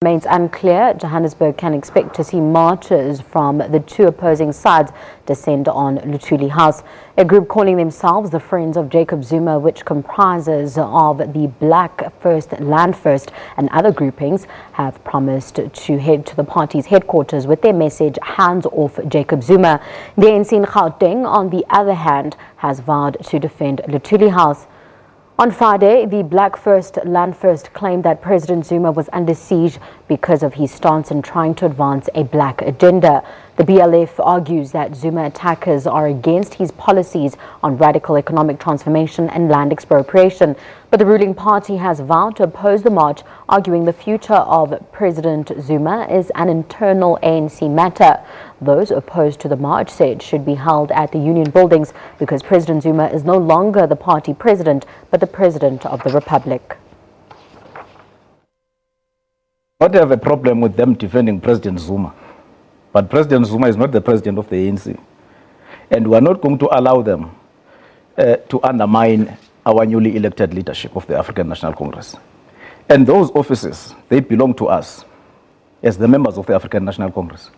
Remains unclear. Johannesburg can expect to see marchers from the two opposing sides descend on Luthuli House. A group calling themselves the Friends of Jacob Zuma, which comprises of the Black First, Land First and other groupings, have promised to head to the party's headquarters with their message, hands off Jacob Zuma. The ANC in Gauteng, on the other hand, has vowed to defend Luthuli House. On Friday, the Black First, Land First claimed that President Zuma was under siege because of his stance in trying to advance a black agenda. The BLF argues that Zuma attackers are against his policies on radical economic transformation and land expropriation. But the ruling party has vowed to oppose the march, arguing the future of President Zuma is an internal ANC matter. Those opposed to the march said it should be held at the Union buildings because President Zuma is no longer the party president, but the president of the republic. I don't have a problem with them defending President Zuma, but President Zuma is not the president of the ANC, and we are not going to allow them to undermine our newly elected leadership of the African National Congress. And those offices, they belong to us as the members of the African National Congress.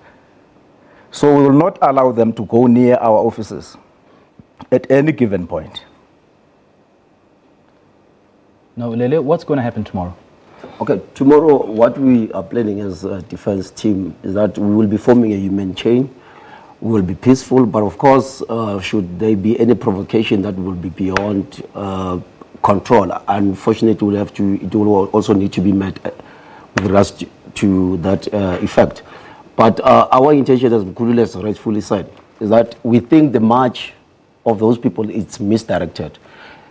So we will not allow them to go near our offices at any given point. Now, Lele, what's going to happen tomorrow? Okay, tomorrow what we are planning as a defense team is that we will be forming a human chain. We will be peaceful, but of course, should there be any provocation that will be beyond control, unfortunately, it will also need to be met with regards to that effect. But our intention, as Mkhululi has rightfully said, is that we think the march of those people is misdirected.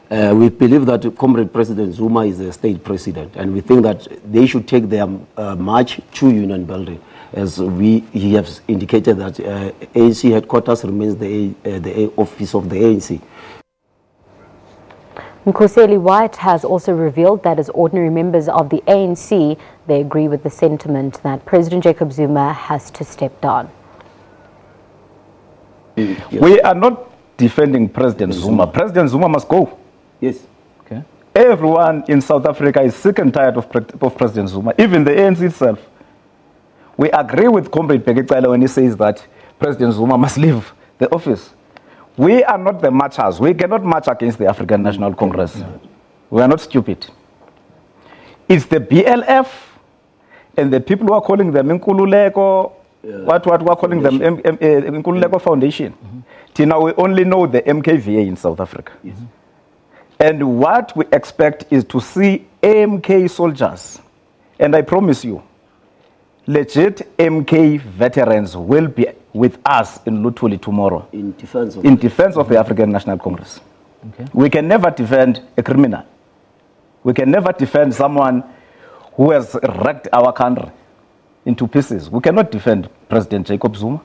We believe that Comrade President Zuma is a state president, and we think that they should take their march to Union Building, as he has indicated that ANC headquarters remains the office of the ANC. Nkoseli White has also revealed that as ordinary members of the ANC, they agree with the sentiment that President Jacob Zuma has to step down. Yes. We are not defending President Zuma. President Zuma must go. Yes. Okay. Everyone in South Africa is sick and tired of President Zuma, even the ANC itself. We agree with Comrade Pekicala when he says that President Zuma must leave the office. We are not the marchers. We cannot march against the African National Congress. No. We are not stupid. It's the BLF and the people who are calling them Nkululeko, what we are calling them Nkululeko Foundation. Till now we only know the MKVA in South Africa. Yes. And what we expect is to see MK soldiers. And I promise you, legit MK veterans will be with us in Luthuli tomorrow in defense of the African National Congress. Okay. We can never defend a criminal. We can never defend someone who has wrecked our country into pieces. We cannot defend President Jacob Zuma.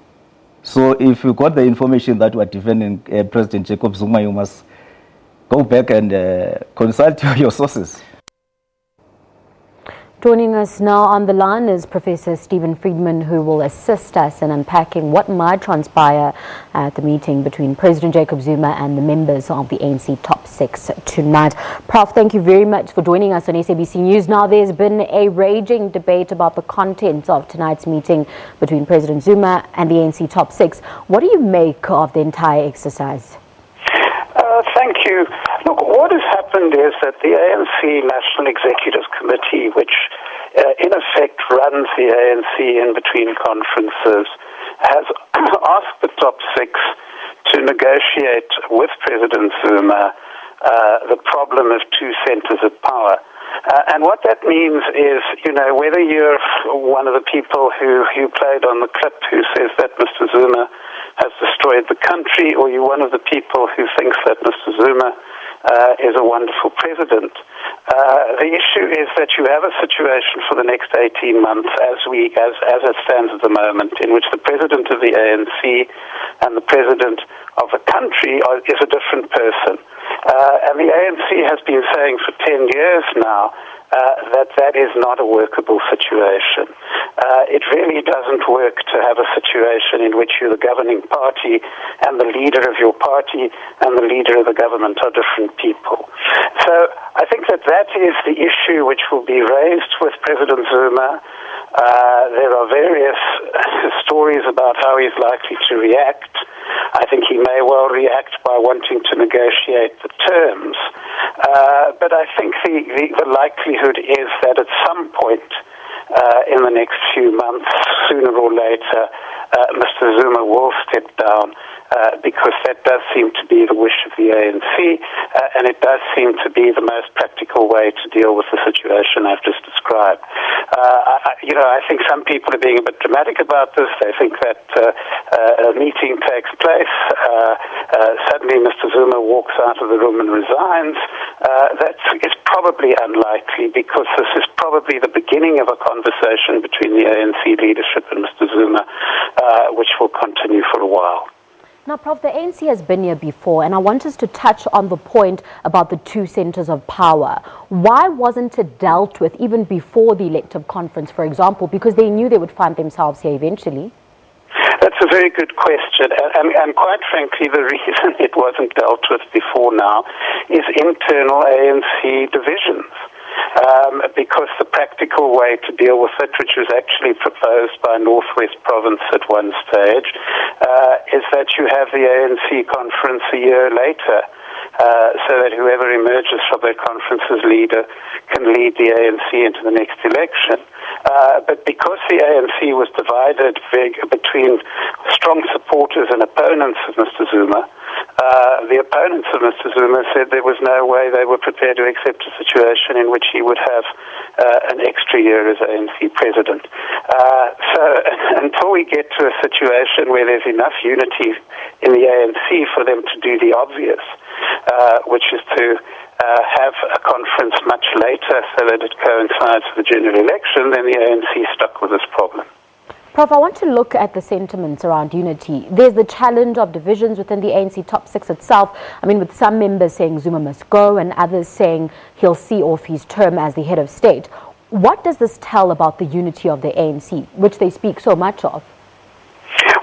So if you got the information that we are defending President Jacob Zuma, you must go back and consult your sources. Joining us now on the line is Professor Friedman, who will assist us in unpacking what might transpire at the meeting between President Jacob Zuma and the members of the ANC Top 6 tonight. Prof, thank you very much for joining us on SABC News. Now, there's been a raging debate about the contents of tonight's meeting between President Zuma and the ANC Top 6. What do you make of the entire exercise? Thank you. Look, what has happened is that the ANC National Executive Committee, which in effect runs the ANC in between conferences, has asked the top 6 to negotiate with President Zuma the problem of two centers of power. And what that means is, whether you're one of the people who played on the clip who says that Mr. Zuma has destroyed the country, or you're one of the people who thinks that Mr. Zuma is a wonderful president. The issue is that you have a situation for the next 18 months as it stands at the moment, in which the president of the ANC and the president of the country is a different person. And the ANC has been saying for 10 years now that is not a workable situation. It really doesn't work to have a situation in which you're the governing party and the leader of your party and the leader of the government are different people. So I think that is the issue which will be raised with President Zuma. There are various stories about how he's likely to react. I think he may well react by wanting to negotiate the terms. But I think the likelihood is that at some point in the next few months, sooner or later, Mr. Zuma will step down because that does seem to be the wish of the ANC, and it does seem to be the most practical way to deal with the situation I've just described. I think some people are being a bit dramatic about this. They think that a meeting takes place, suddenly Mr. Zuma walks out of the room and resigns. That is probably unlikely because this is probably the beginning of a conversation between the ANC leadership and Mr. Zuma, which will continue for a while. Now, Prof, the ANC has been here before, and I want us to touch on the point about the two centers of power. Why wasn't it dealt with even before the elective conference, for example, because they knew they would find themselves here eventually? That's a very good question, and quite frankly, the reason it wasn't dealt with before now is internal ANC divisions. Because the practical way to deal with it, which was actually proposed by Northwest Province at one stage, is that you have the ANC conference a year later, so that whoever emerges from that conference as leader can lead the ANC into the next election. But because the ANC was divided between strong supporters and opponents of Mr. Zuma, the opponents of Mr. Zuma said there was no way they were prepared to accept a situation in which he would have an extra year as ANC president. So until we get to a situation where there's enough unity in the ANC for them to do the obvious, which is to have a conference much later so that it coincides with the general election, then the ANC stuck with this problem. Prof, I want to look at the sentiments around unity. There's the challenge of divisions within the ANC top six itself. I mean, with some members saying Zuma must go and others saying he'll see off his term as the head of state. What does this tell about the unity of the ANC, which they speak so much of?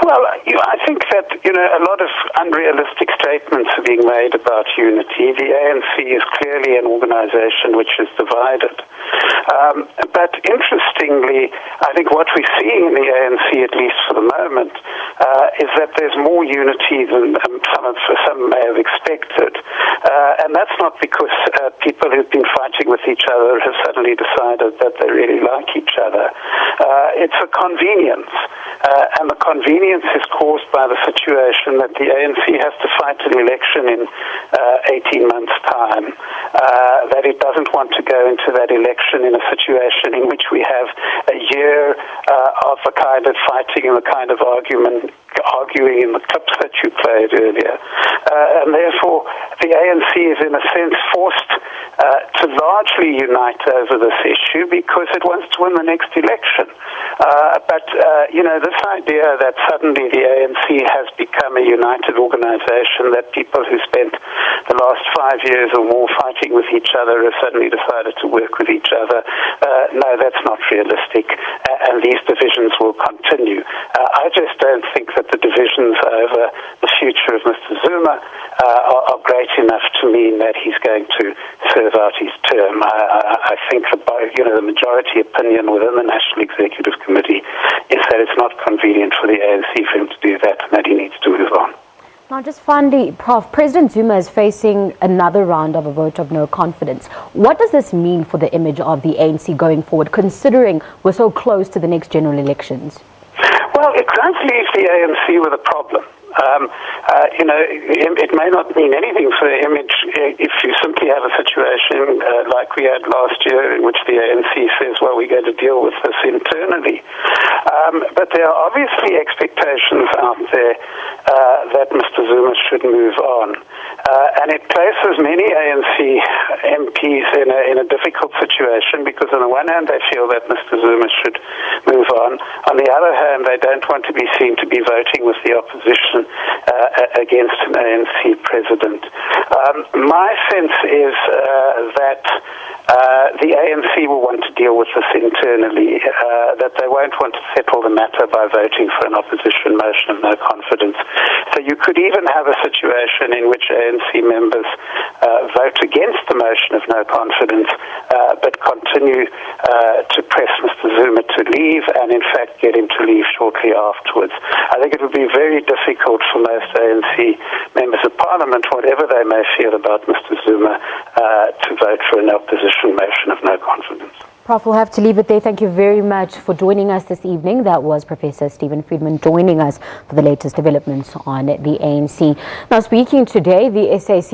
Well, I think that, a lot of unrealistic statements are being made about unity. The ANC is clearly an organization which is divided. But interestingly, I think what we're seeing in the ANC, at least for the moment, is that there's more unity than some may have expected. And that's not because people who've been fighting with each other have suddenly decided that they really like each other. It's a convenience. And the convenience is caused by the situation that the ANC has to fight an election in 18 months' time, that it doesn't want to go into that election in a situation in which we have a year of the kind of fighting and the kind of arguing in the clips that you played earlier. And therefore, the ANC is in a sense forced to largely unite over this issue because it wants to win the next election. But this idea that suddenly the ANC has become a united organization, that people who spent the last 5 years or more fighting with each other have suddenly decided to work with each other, no, that's not realistic, and these divisions will continue. I just don't think that the divisions over the future of Mr. Zuma are great enough to mean that he's going to serve out his term. I think the majority opinion within the National Executive Committee is that it's not convenient for the ANC for him to do that and that he needs to move on. Now, just finally, Prof, President Zuma is facing another round of a vote of no confidence. What does this mean for the image of the ANC going forward, considering we're so close to the next general elections? Well, it does leave the ANC with a problem. It may not mean anything for the image if you simply have a situation like we had last year in which the ANC says, well, we're going to deal with this internally. But there are obviously expectations out there that Mr. Zuma should move on. And it places many ANC MPs in a difficult situation because on the one hand they feel that Mr. Zuma should move on. On the other hand, they don't want to be seen to be voting with the opposition against an ANC president. My sense is that the ANC will want to deal with this internally, that they won't want to settle the matter by voting for an opposition motion of no confidence. So you could even have a situation in which ANC members vote against the motion of no confidence, but continue to press Mr. Zuma to leave, and in fact get him to leave shortly afterwards. I think it would be very difficult for most ANC members of Parliament, whatever they may feel about Mr. Zuma, to vote for an opposition motion of no confidence. Prof, we'll have to leave it there. Thank you very much for joining us this evening. That was Professor Stephen Friedman joining us for the latest developments on the ANC. Now, speaking today, the SABC